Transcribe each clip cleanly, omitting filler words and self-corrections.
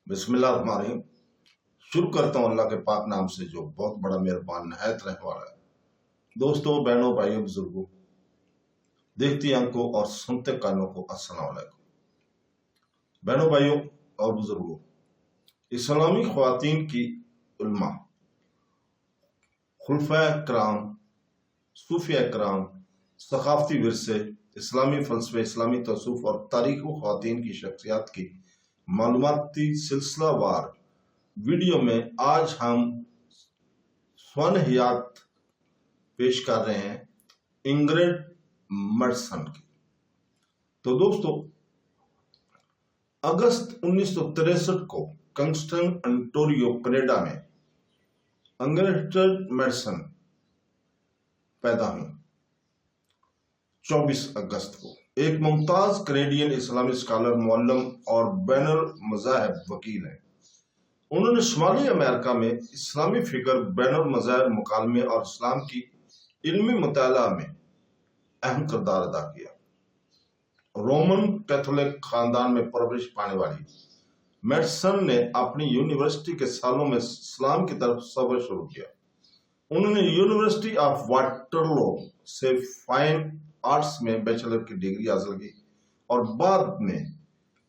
بسم اللہ الرحمن الرحیم۔ شروع کرتا ہوں اللہ کے پاک نام سے جو بہت بڑا مہربان نہایت رحم والا ہے۔ دوستوں، بہنوں، بھائیوں، بزرگوں، دیکھتی آنکھوں اور سنتے کانوں کو السلام علیکم۔ بہنوں، بھائیوں اور بزرگوں، اسلامی خواتین کی علماء، خلفائے کرام، صوفیاء کرام، ثقافتی ورثے، اسلامی فلسفے، اسلامی تصوف اور تاریخ و خواتین کی شخصیات کی معلوماتی سلسلہ وار ویڈیو میں آج ہم سوان حیات پیش کر رہے ہیں انگریڈ میڈسن کی۔ تو دوستو، اگست 1963 کو کنگسٹن انٹوریو کینیڈا میں انگریڈ میڈسن پیدا ہوئی۔ 24 اگست کو ایک ممتاز کینیڈین اسلامی اسکالر، معلم اور بین المذاہب وکیل ہیں۔ انہوں نے شمالی امریکہ میں اسلامی فکر، بین المذاہب مکالمے اور اسلام کی علمی مطالعہ میں اہم کردار ادا کیا۔ رومن کیتھولک خاندان میں پرورش پانے والی میڈسن نے اپنی یونیورسٹی کے سالوں میں اسلام کی طرف سفر شروع کیا۔ انہوں نے یونیورسٹی آف واٹرلو سے فائن آرٹس میں بیچلر کی ڈگری حاصل کی اور بعد میں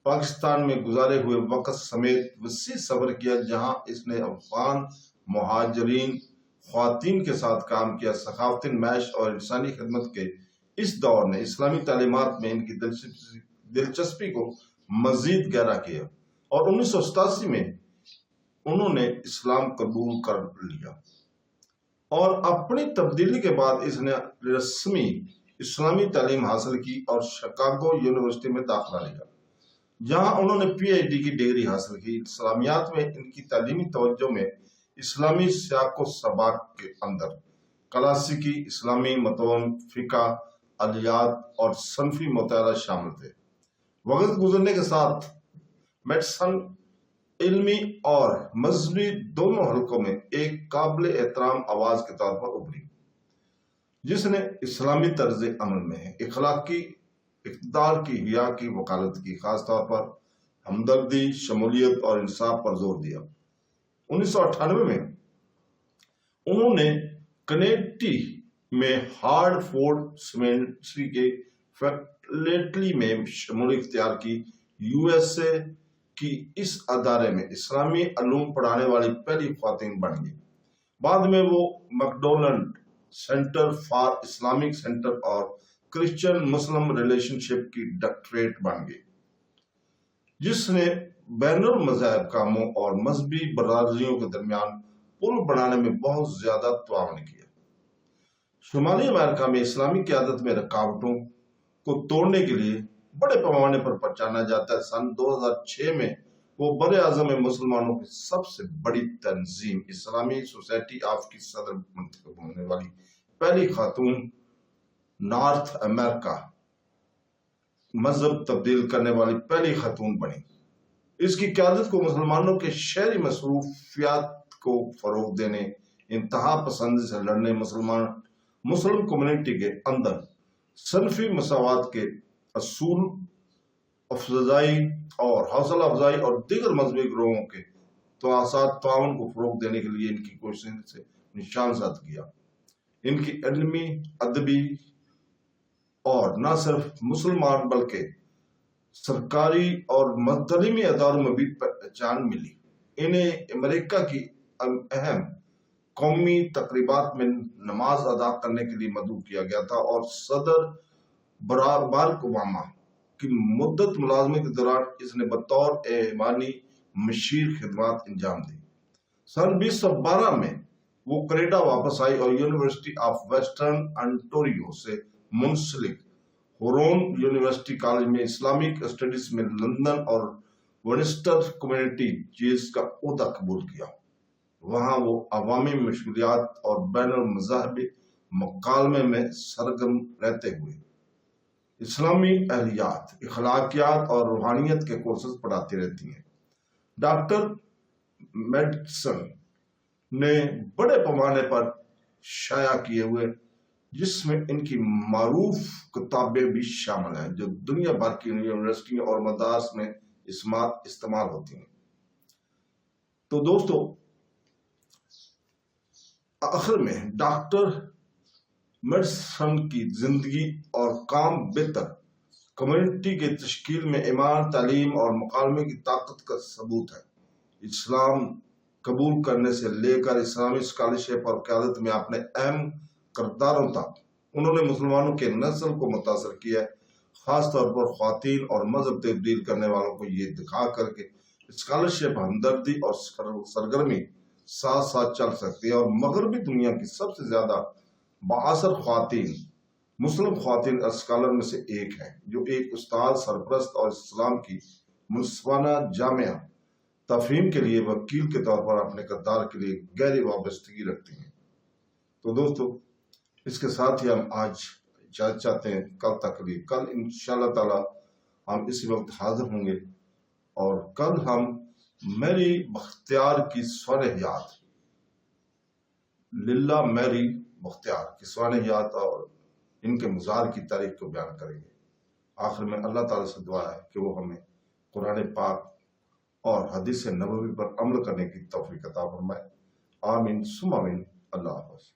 پاکستان میں گزارے ہوئے وقت سمیت وسیع سفر کیا، جہاں اس نے افغان مہاجرین خواتین کے ساتھ کام کیا۔ ثقافتی نمائش اور انسانی خدمت کے اس دور نے اسلامی تعلیمات میں ان کی دلچسپی کو مزید گہرا کیا اور 1987 میں انہوں نے اسلام قبول کر لیا اور اپنی تبدیلی کے بعد اس نے رسمی اسلامی تعلیم حاصل کی اور شکاگو یونیورسٹی میں داخلہ لیا، جہاں انہوں نے پی ایچ ڈی کی ڈگری حاصل کی۔ اسلامیات میں ان کی تعلیمی توجہ میں اسلامی سیاق و سباق کے اندر کلاسیکی اسلامی متون، فقہ، ادبیات اور صنفی مطالعہ شامل تھے۔ وقت گزرنے کے ساتھ میڈسن علمی اور مذہبی دونوں حلقوں میں ایک قابل احترام آواز کے طور پر ابھری، جس نے اسلامی طرز عمل میں اخلاقی اقتدار کی حیا کی وکالت کی، خاص طور پر ہمدردی، شمولیت اور انصاف پر زور دیا۔ 1998 میں انہوں نے کنیٹی میں ہارڈ فورڈ سیمنٹری کے فیکلٹی میں شمولیت اختیار کی۔ یو ایس اے کی اس ادارے میں اسلامی علوم پڑھانے والی پہلی خواتین بن گئی۔ بعد میں وہ McDonald centre for Islamic centre اور کرسچن مسلم ریلیشن شپ کی ڈائریکٹر بن گئی، جس نے بین المذاہب کاموں اور مذہبی برادریوں کے درمیان پل بنانے میں بہت زیادہ تعاون کیا۔ شمالی امریکہ میں اسلامی قیادت میں رکاوٹوں کو توڑنے کے لیے بڑے پیمانے پر جانا جاتا ہے۔ سن 2006 میں وہ بر اعظم میں مسلمانوں کی سب سے بڑی تنظیم اسلامی سوسائٹی آف کی صدر منتخب ہونے والی پہلی خاتون، نارتھ امریکہ مذہب تبدیل کرنے والی پہلی خاتون بنی۔ اس کی قیادت کو مسلمانوں کے شہری مصروفیات کو فروغ دینے، انتہا پسندی سے لڑنے، مسلم کمیونٹی کے اندر صنفی مساوات کے اصول افزائی اور حوصلہ افزائی اور دیگر مذہبی گروہوں کے تعاون کو فروغ دینے کے لیے ان کی کوششوں سے نشان زد کیا۔ ان کی علمی، ادبی اور نہ صرف مسلمان بلکہ سرکاری اور تعلیمی اداروں میں بھی پہچان ملی۔ انہیں امریکہ کی اہم قومی تقریبات میں نماز ادا کرنے کے لیے مدعو کیا گیا تھا اور صدر باراک اوباما کی مدت ملازمت کے دوران اس نے بطور ایوانی مشیر خدمات انجام دی۔ سن 2012 میں وہ کینیڈا واپس آئی اور یونیورسٹی آف ویسٹرن انٹوریو سے منسلک ہورون یونیورسٹی کالج میں اسلامک اسٹڈیز میں لندن اور ونسٹر کمیونٹی چیز کا عہدہ قبول کیا۔ وہاں وہ عوامی مشغولیات اور بین المذاہبی مکالمے میں سرگرم رہتے ہوئے اسلامی اہلیات، اخلاقیات اور روحانیت کے کورسز پڑھاتی رہتی ہیں۔ ڈاکٹر میڈسن نے بڑے پیمانے پر شائع کیے ہوئے، جس میں ان کی معروف کتابیں بھی شامل ہیں جو دنیا بھر کی یونیورسٹیوں اور مدارس میں استعمال ہوتی ہیں۔ تو دوستو آخر میں ڈاکٹر میڈسن کی زندگی اور کام بہتر کمیونٹی کے تشکیل میں ایمان، تعلیم اور مکالمے کی طاقت کا ثبوت ہے۔ اسلام قبول کرنے سے لے کر اسلامی اسکالرشپ اور قیادت میں اپنے اہم کرداروں تک انہوں نے مسلمانوں کے نسل کو متاثر کیا ہے، خاص طور پر خواتین اور مذہب تبدیل کرنے والوں کو یہ دکھا کر کے اسکالرشپ ہمدردی اور سرگرمی ساتھ ساتھ چل سکتی ہے، اور مغربی دنیا کی سب سے زیادہ بااثر خواتین مسلم خواتین اسکالر میں سے ایک ہیں، جو ایک استاد، سرپرست اور اسلام کی منصفانہ جامعہ تفہیم کے لیے وکیل کے طور پر اپنے کردار کے لیے گہری وابستگی رکھتی ہیں۔ تو دوستو اس کے ساتھ ہی ہم آج اجازت چاہتے ہیں، کل تک کے لیے۔ کل انشاءاللہ تعالی ہم اسی وقت حاضر ہوں گے، اور کل ہم میری بختیار کی سوانح یاد، للہ میری بختیار کی سوانح یاد اور ان کے مزار کی تاریخ کو بیان کریں گے۔ آخر میں اللہ تعالیٰ سے دعا ہے کہ وہ ہمیں قرآن پاک اور حدیث نبوی پر عمل کرنے کی توفیق عطا فرمائے۔ آمین ثم آمین۔ اللہ حافظ۔